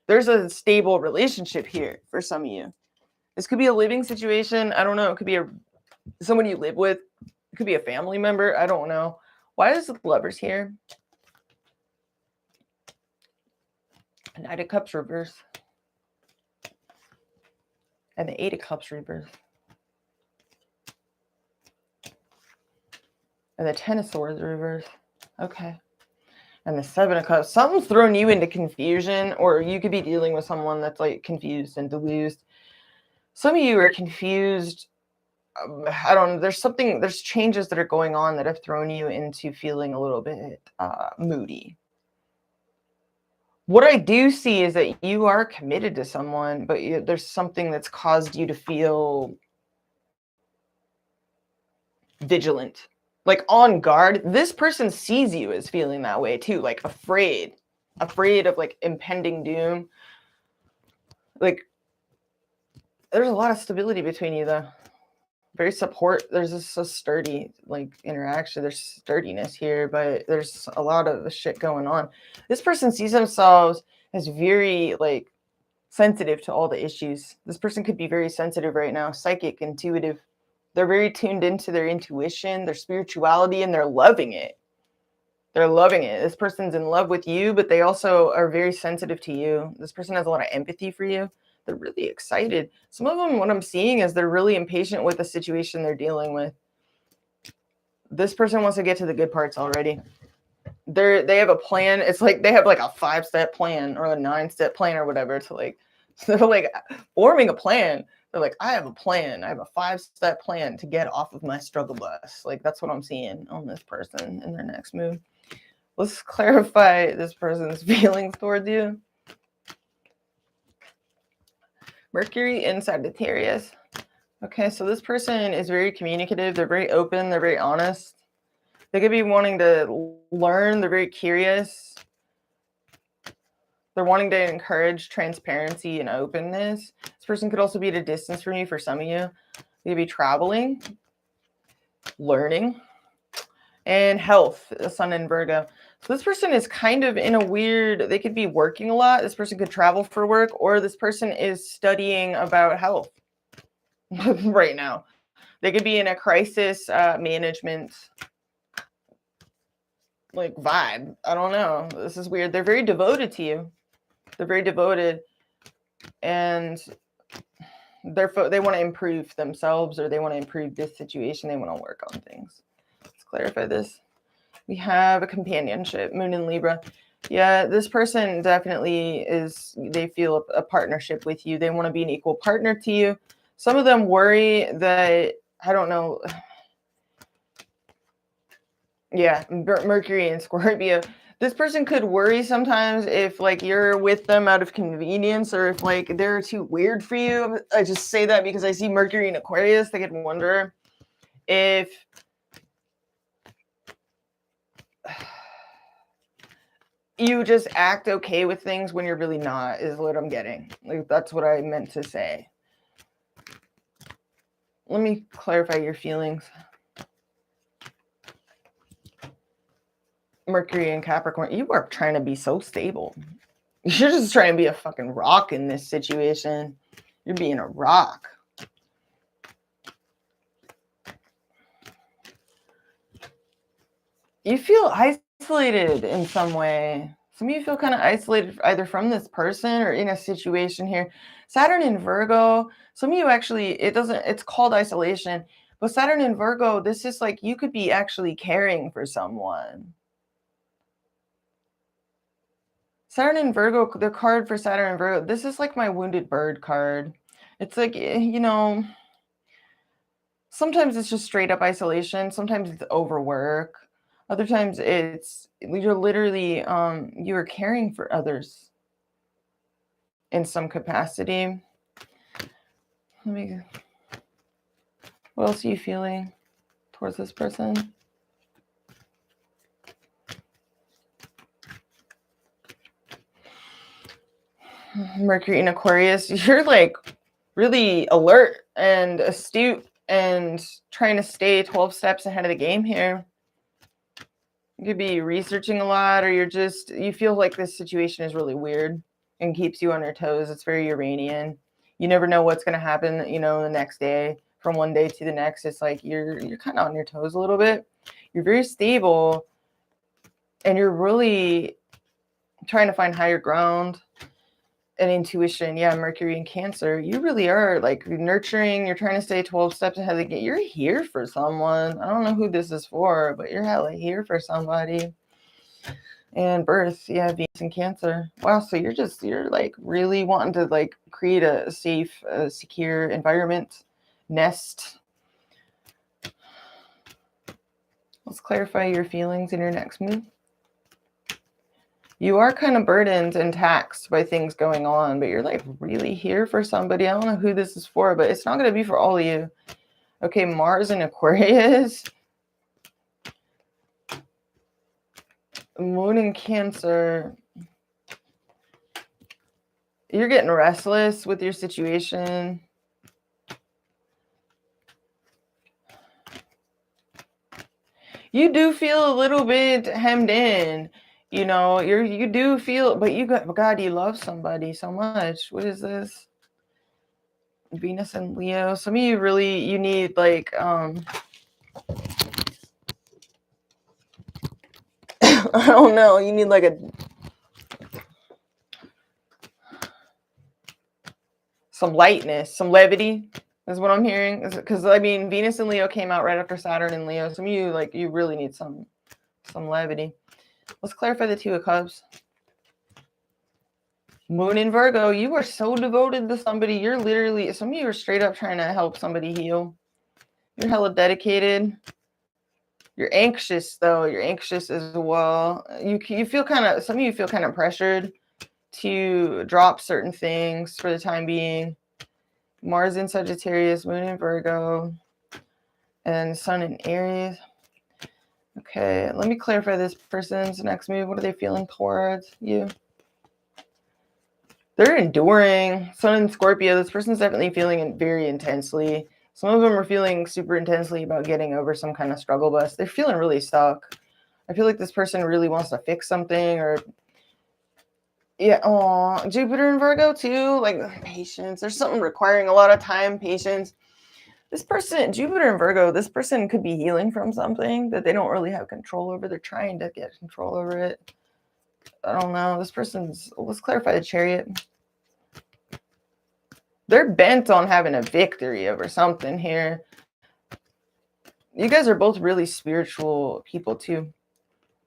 There's a stable relationship here for some of you. This could be a living situation. I don't know. It could be someone you live with. It could be a family member. I don't know. Why is the Lovers here? Knight of Cups reverse. And the Eight of Cups reverse. And the Ten of Swords reverse. Okay. And the Seven of Cups. Something's thrown you into confusion, or you could be dealing with someone that's like confused and delused. Some of you are confused. I don't know. There's changes that are going on that have thrown you into feeling a little bit moody. What I do see is that you are committed to someone, but there's something that's caused you to feel vigilant, like on guard. This person sees you as feeling that way too, like afraid of like impending doom. Like there's a lot of stability between you though. Very support. There's a sturdy like interaction. There's sturdiness here, but there's a lot of shit going on. This person sees themselves as very like sensitive to all the issues. This person could be very sensitive right now, psychic, intuitive. They're very tuned into their intuition, their spirituality, and they're loving it. They're loving it. This person's in love with you, but they also are very sensitive to you. This person has a lot of empathy for you. They're really excited. Some of them, what I'm seeing is they're really impatient with the situation they're dealing with. This person wants to get to the good parts already. They have a plan. It's like they have like a 5-step plan or a 9-step plan or whatever to like, so they're like forming a plan. They're like, I have a plan. I have a 5-step plan to get off of my struggle bus. Like that's what I'm seeing on this person in their next move. Let's clarify this person's feelings towards you. Mercury in Sagittarius. Okay, so this person is very communicative. They're very open. They're very honest. They could be wanting to learn. They're very curious. They're wanting to encourage transparency and openness. This person could also be at a distance from you for some of you. They could be traveling, learning, and health, the Sun in Virgo. So this person is kind of in a weird, they could be working a lot. This person could travel for work, or this person is studying about health right now. They could be in a crisis management like vibe. I don't know. This is weird. They're very devoted to you. They're very devoted, and they want to improve themselves, or they want to improve this situation. They want to work on things. Let's clarify this. We have a companionship, Moon in Libra. Yeah, this person definitely is, they feel a partnership with you. They want to be an equal partner to you. Some of them worry that, I don't know. Yeah, Mercury and Scorpio. This person could worry sometimes if like you're with them out of convenience, or if like they're too weird for you. I just say that because I see Mercury in Aquarius. They could wonder if you just act okay with things when you're really not, is what I'm getting. Like that's what I meant to say. Let me clarify your feelings. Mercury and Capricorn, you are trying to be so stable. You're just trying to be a fucking rock in this situation. You're being a rock. You feel isolated in some way. Some of you feel kind of isolated either from this person or in a situation here. Saturn in Virgo, some of you actually, it's called isolation, but Saturn in Virgo, this is like you could be actually caring for someone. Saturn in Virgo, the card for Saturn in Virgo, this is like my wounded bird card. It's like, you know, sometimes it's just straight up isolation. Sometimes it's overwork. Other times it's, you're literally, you are caring for others in some capacity. What else are you feeling towards this person? Mercury in Aquarius, you're like really alert and astute and trying to stay 12 steps ahead of the game here. You could be researching a lot, or you feel like this situation is really weird and keeps you on your toes. It's very Uranian. You never know what's going to happen, you know, the next day. From one day to the next, it's like you're kind of on your toes a little bit. You're very stable, and you're really trying to find higher ground and intuition. Yeah, Mercury in Cancer, you really are like nurturing. You're trying to stay 12 steps ahead of the game. You're here for someone. I don't know who this is for, but you're hella here for somebody. And birth, yeah, Venus in Cancer. Wow, so you're like really wanting to like create a safe, secure environment, nest. Let's clarify your feelings in your next move. You are kind of burdened and taxed by things going on, but you're like really here for somebody. I don't know who this is for, but it's not going to be for all of you. Okay, Mars in Aquarius. Moon in Cancer. You're getting restless with your situation. You do feel a little bit hemmed in. You know, you do feel, but God, you love somebody so much. What is this? Venus and Leo. Some of you really, you need like, I don't know. You need like some lightness, some levity is what I'm hearing. Because I mean, Venus and Leo came out right after Saturn and Leo. Some of you, like, you really need some levity. Let's clarify the Two of Cups. Moon in Virgo, you are so devoted to somebody. You're literally, some of you are straight up trying to help somebody heal. You're hella dedicated. You're anxious though. You're anxious as well. You feel kind of, some of you feel kind of pressured to drop certain things for the time being. Mars in Sagittarius, Moon in Virgo, and Sun in Aries. Okay, let me clarify this person's next move. What are they feeling towards you? They're enduring. Sun in Scorpio, this person's definitely feeling it very intensely. Some of them are feeling super intensely about getting over some kind of struggle bus. They're feeling really stuck. I feel like this person really wants to fix something, or yeah, oh, Jupiter in Virgo too, like patience. There's something requiring a lot of time, patience. This person, Jupiter in Virgo, this person could be healing from something that they don't really have control over. They're trying to get control over it. I don't know. This person's, let's clarify the Chariot. They're bent on having a victory over something here. You guys are both really spiritual people too.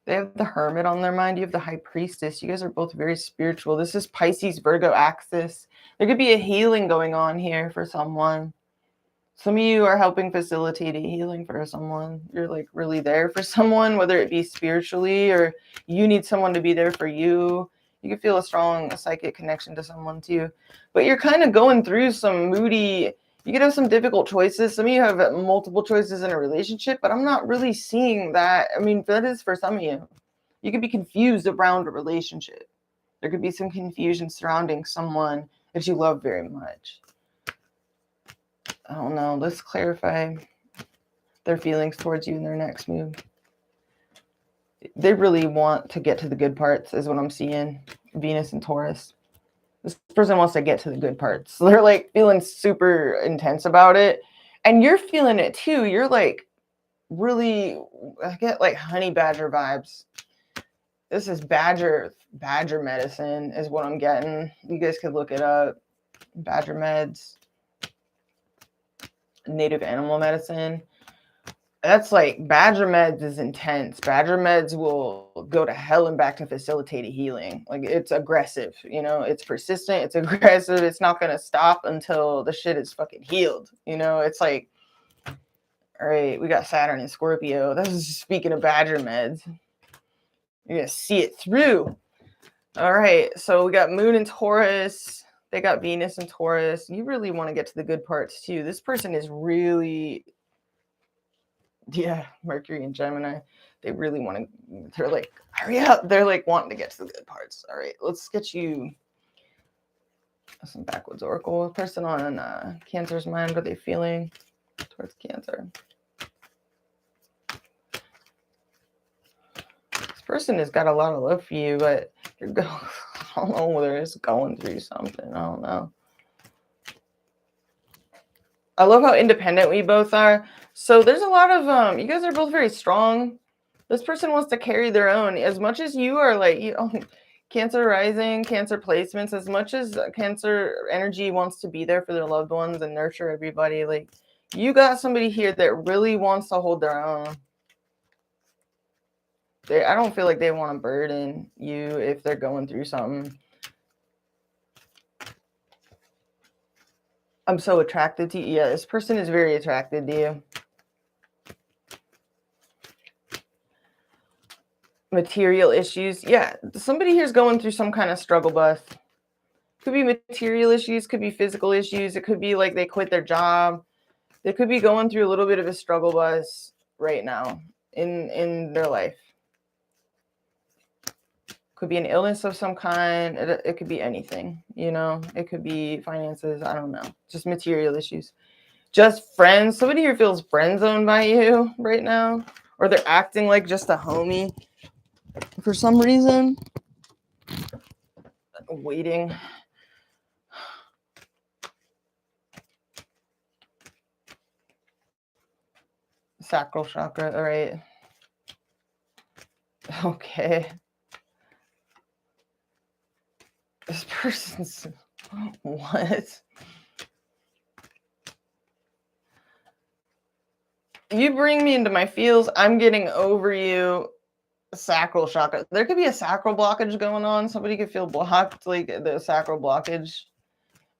They have the Hermit on their mind. You have the High Priestess. You guys are both very spiritual. This is Pisces Virgo axis. There could be a healing going on here for someone. Some of you are helping facilitate a healing for someone. You're like really there for someone, whether it be spiritually or you need someone to be there for you. You can feel a strong psychic connection to someone too. But you're kind of going through some moody, you could have some difficult choices. Some of you have multiple choices in a relationship, but I'm not really seeing that. I mean, that is for some of you. You could be confused around a relationship. There could be some confusion surrounding someone that you love very much. I don't know. Let's clarify their feelings towards you in their next move. They really want to get to the good parts is what I'm seeing. Venus and Taurus. This person wants to get to the good parts. So they're like feeling super intense about it. And you're feeling it too. You're like really, I get like honey badger vibes. This is badger medicine is what I'm getting. You guys could look it up. Badger meds. Native animal medicine. That's like badger meds is intense. Badger meds will go to hell and back to facilitate a healing. Like it's aggressive, you know, it's persistent, it's aggressive. It's not going to stop until the shit is fucking healed. You know, it's like, all right, we got Saturn and Scorpio. This is speaking of badger meds. You're going to see it through. All right. So we got Moon and Taurus. They got Venus and Taurus. You really want to get to the good parts too. This person is really, yeah, Mercury and Gemini. They really want to, they're like, hurry up. They're like wanting to get to the good parts. All right, let's get you some backwoods oracle. Person on Cancer's mind, what are they feeling towards Cancer? This person has got a lot of love for you, but you're going, I don't know, they're just going through something. I don't know. I love how independent we both are. So there's a lot of, you guys are both very strong. This person wants to carry their own. As much as you are like, you know, Cancer rising, Cancer placements, as much as Cancer energy wants to be there for their loved ones and nurture everybody, like you got somebody here that really wants to hold their own. I don't feel like they want to burden you if they're going through something. I'm so attracted to you. Yeah, this person is very attracted to you. Material issues. Yeah, somebody here's going through some kind of struggle bus. Could be material issues, could be physical issues. It could be like they quit their job. They could be going through a little bit of a struggle bus right now in their life. Could be an illness of some kind. It could be anything, you know. It could be finances. I don't know. Just material issues. Just friends. Somebody here feels friend zoned by you right now. Or they're acting like just a homie for some reason. Waiting. Sacral chakra. All right. Okay. This person's what? You bring me into my feels. I'm getting over you. Sacral chakra. There could be a sacral blockage going on. Somebody could feel blocked, like the sacral blockage.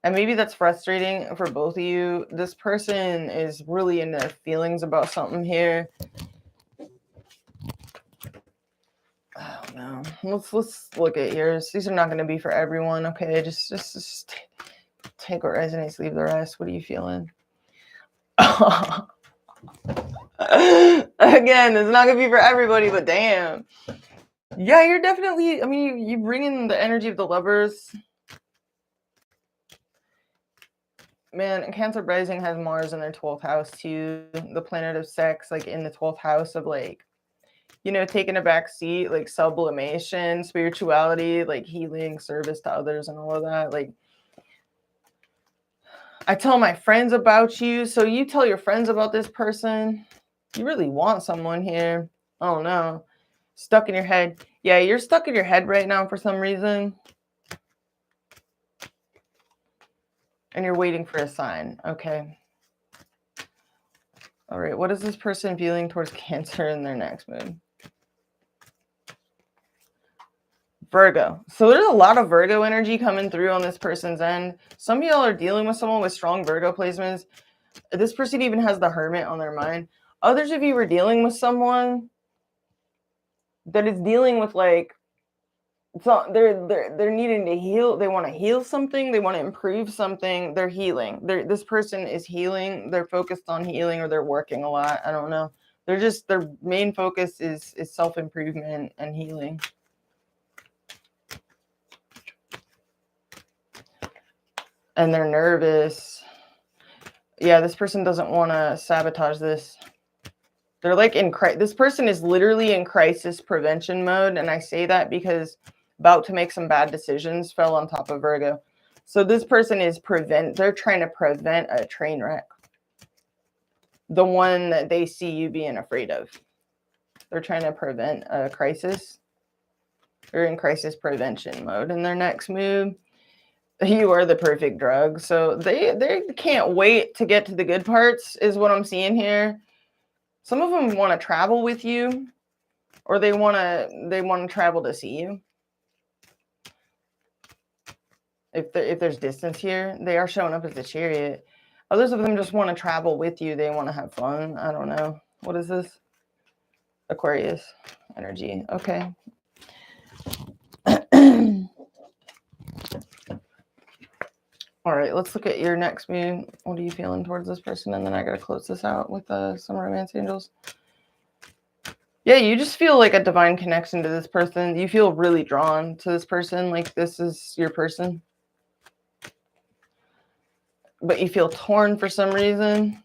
And maybe that's frustrating for both of you. This person is really in their feelings about something here. Oh no. Let's look at yours. These are not going to be for everyone. Okay, just take what resonates, leave the rest. What are you feeling? Again, it's not going to be for everybody, but damn. Yeah, you're definitely, I mean, you bring in the energy of the Lovers. Man, Cancer rising has Mars in their 12th house too. The planet of sex, like in the 12th house of like, you know, taking a back seat, like sublimation, spirituality, like healing, service to others, and all of that. Like, I tell my friends about you, so you tell your friends about this person. You really want someone here. I don't know. Stuck in your head. Yeah, you're stuck in your head right now for some reason. And you're waiting for a sign. Okay. All right. What is this person feeling towards Cancer in their next move? Virgo. So there's a lot of Virgo energy coming through on this person's end. Some of y'all are dealing with someone with strong Virgo placements. This person even has the Hermit on their mind. Others of you are dealing with someone that is dealing with like, so they're needing to heal. They want to heal something. They want to improve something. They're healing. This person is healing. They're focused on healing, or they're working a lot. I don't know. They're just, their main focus is self-improvement and healing. And they're nervous. Yeah, this person doesn't want to sabotage this. They're like this person is literally in crisis prevention mode. And I say that because about to make some bad decisions fell on top of Virgo. So this person is they're trying to prevent a train wreck. The one that they see you being afraid of. They're trying to prevent a crisis. They're in crisis prevention mode. In their next move, you are the perfect drug. So they can't wait to get to the good parts is what I'm seeing here. Some of them want to travel with you, or they want to travel to see you. If there's distance here, they are showing up as a Chariot. Others of them just want to travel with you. They want to have fun. I don't know. What is this? Aquarius energy. Okay. All right, let's look at your next move. What are you feeling towards this person? And then I got to close this out with some romance angels. Yeah, you just feel like a divine connection to this person. You feel really drawn to this person. Like this is your person. But you feel torn for some reason.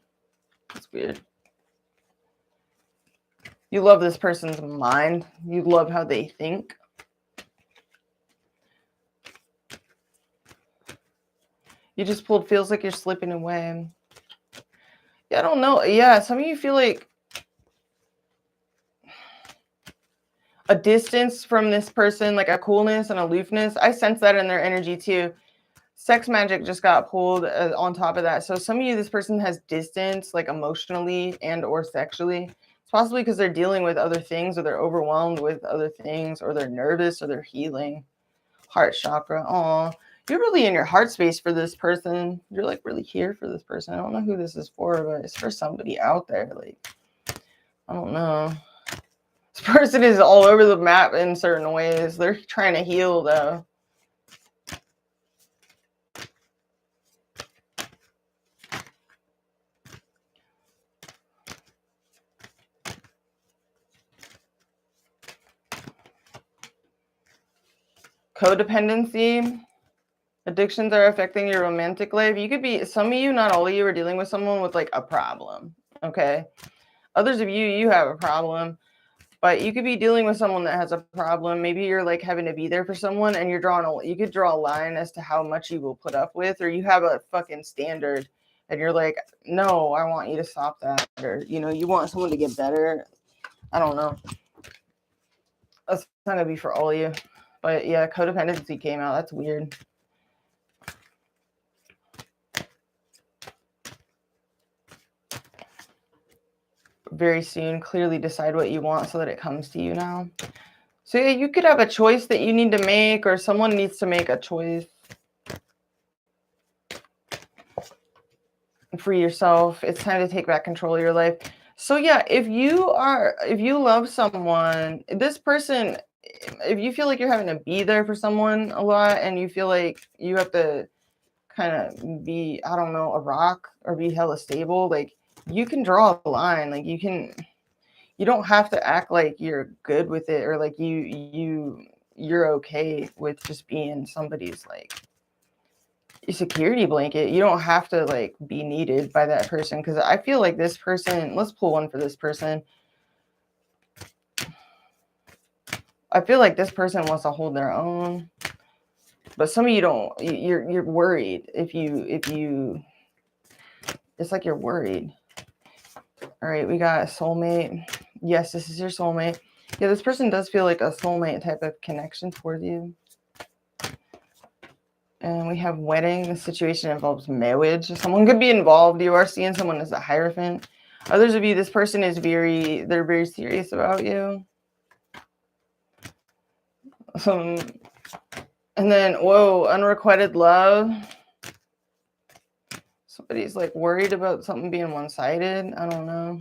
It's weird. You love this person's mind. You love how they think. You just feels like you're slipping away. Yeah, I don't know. Yeah, some of you feel like a distance from this person, like a coolness and aloofness. I sense that in their energy too. Sex magic just got pulled on top of that. So some of you, this person has distance, like emotionally and or sexually. It's possibly because they're dealing with other things, or they're overwhelmed with other things, or they're nervous, or they're healing. Heart chakra. Aw, you're really in your heart space for this person. You're like really here for this person. I don't know who this is for, but it's for somebody out there. Like, I don't know. This person is all over the map in certain ways. They're trying to heal though. Codependency. Addictions are affecting your romantic life. You could be, some of you, not all of you, are dealing with someone with like a problem. Okay. Others of you, you have a problem. But you could be dealing with someone that has a problem. Maybe you're like having to be there for someone, and you could draw a line as to how much you will put up with, or you have a fucking standard and you're like, no, I want you to stop that. Or, you know, you want someone to get better. I don't know. That's not gonna be for all of you. But yeah, codependency came out. That's weird. Very soon, clearly decide what you want so that it comes to you now. So yeah, you could have a choice that you need to make, or someone needs to make a choice for yourself. It's time to take back control of your life. So yeah, if you love someone, this person, if you feel like you're having to be there for someone a lot and you feel like you have to kind of be, I don't know, a rock or be hella stable, like you can draw a line. Like you don't have to act like you're good with it or like you're okay with just being somebody's like security blanket. You don't have to like be needed by that person, because I feel like this person, let's pull one for this person. I feel like this person wants to hold their own, but some of you don't. You're worried if you it's like you're worried. All right, we got a soulmate. Yes, this is your soulmate. Yeah, this person does feel like a soulmate type of connection towards you. And we have wedding. The situation involves marriage. Someone could be involved. You are seeing someone as a Hierophant. Others of you, this person is they're very serious about you. And then, whoa, unrequited love. Somebody's like worried about something being one-sided. I don't know.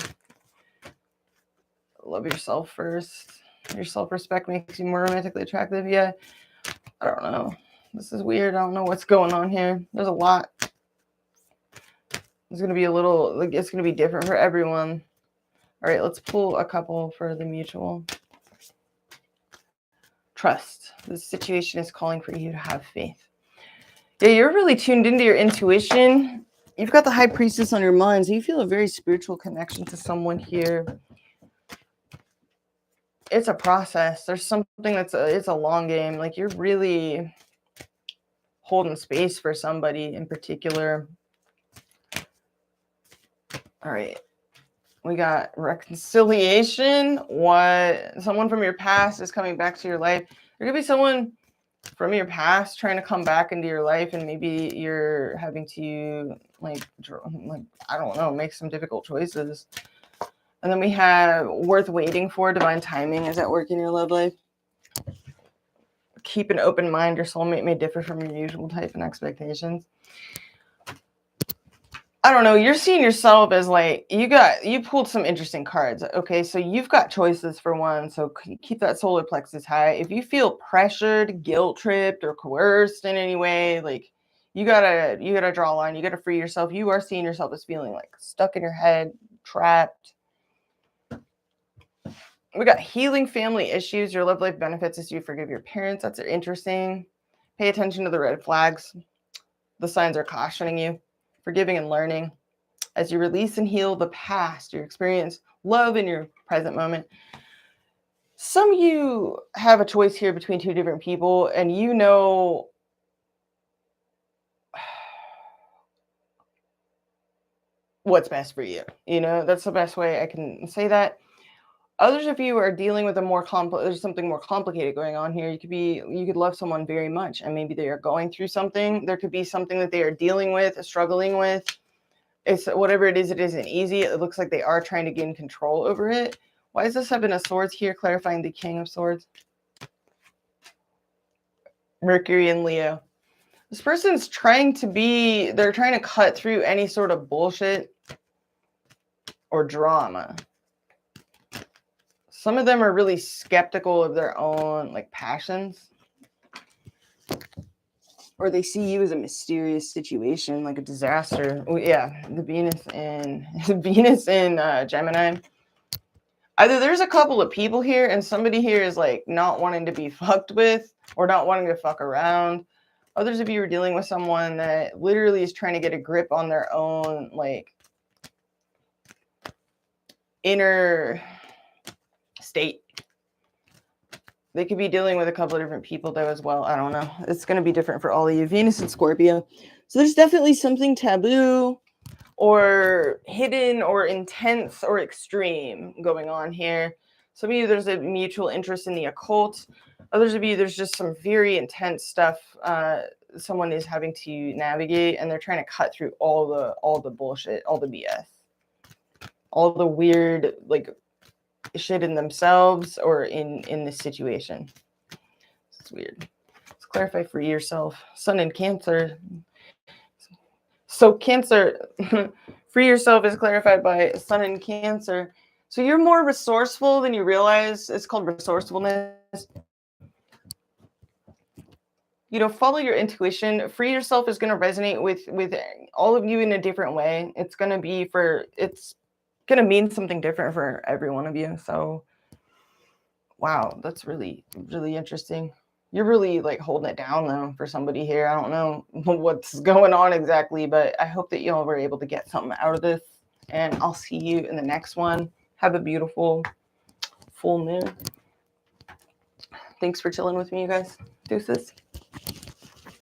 Love yourself first. Your self-respect makes you more romantically attractive. Yeah. I don't know. This is weird. I don't know what's going on here. There's a lot. It's going to be a little, like, it's going to be different for everyone. All right, let's pull a couple for the mutual. Trust. This situation is calling for you to have faith. Yeah, you're really tuned into your intuition. You've got the High Priestess on your mind, so you feel a very spiritual connection to someone here. It's a process. There's something it's a long game. Like, you're really holding space for somebody in particular. All right. We got reconciliation. What? Someone from your past is coming back to your life. There could be someone from your past trying to come back into your life, and maybe you're having to like I don't know, make some difficult choices. And then we have worth waiting for. Divine timing is at work in your love life. Keep an open mind. Your soulmate may differ from your usual type and expectations. I don't know. You're seeing yourself as like, you pulled some interesting cards. Okay. So you've got choices for one. So keep that solar plexus high. If you feel pressured, guilt tripped, or coerced in any way, like you gotta draw a line. You gotta free yourself. You are seeing yourself as feeling like stuck in your head, trapped. We got healing family issues. Your love life benefits as you forgive your parents. That's interesting. Pay attention to the red flags. The signs are cautioning you. Forgiving and learning. As you release and heal the past, you experience love in your present moment. Some of you have a choice here between two different people, and you know what's best for you. You know, that's the best way I can say that. Others of you are dealing with there's something more complicated going on here. You could love someone very much, and maybe they are going through something. There could be something that they are dealing with, struggling with. It's whatever it isn't easy. It looks like they are trying to gain control over it. Why is the Seven of Swords here, clarifying the King of Swords? Mercury and Leo. This person's they're trying to cut through any sort of bullshit or drama. Some of them are really skeptical of their own like passions. Or they see you as a mysterious situation, like a disaster. Oh, yeah, the Venus in Gemini. Either there's a couple of people here and somebody here is like not wanting to be fucked with or not wanting to fuck around. Others of you are dealing with someone that literally is trying to get a grip on their own like inner state. They could be dealing with a couple of different people though as well. I don't know. It's going to be different for all of you. Venus and Scorpio. So there's definitely something taboo or hidden or intense or extreme going on here. Some of you, there's a mutual interest in the occult. Others of you, there's just some very intense stuff someone is having to navigate, and they're trying to cut through all the bullshit, all the BS, all the weird like shit in themselves or in this situation. It's weird. Let's clarify for yourself. Sun in Cancer. So Cancer, free yourself is clarified by Sun in Cancer. So you're more resourceful than you realize. It's called resourcefulness. You know, follow your intuition. Free yourself is going to resonate with all of you in a different way. It's going to mean something different for every one of you. So, wow, that's really, really interesting. You're really like holding it down though for somebody here. I don't know what's going on exactly, but I hope that y'all were able to get something out of this. And I'll see you in the next one. Have a beautiful full moon. Thanks for chilling with me, you guys. Deuces.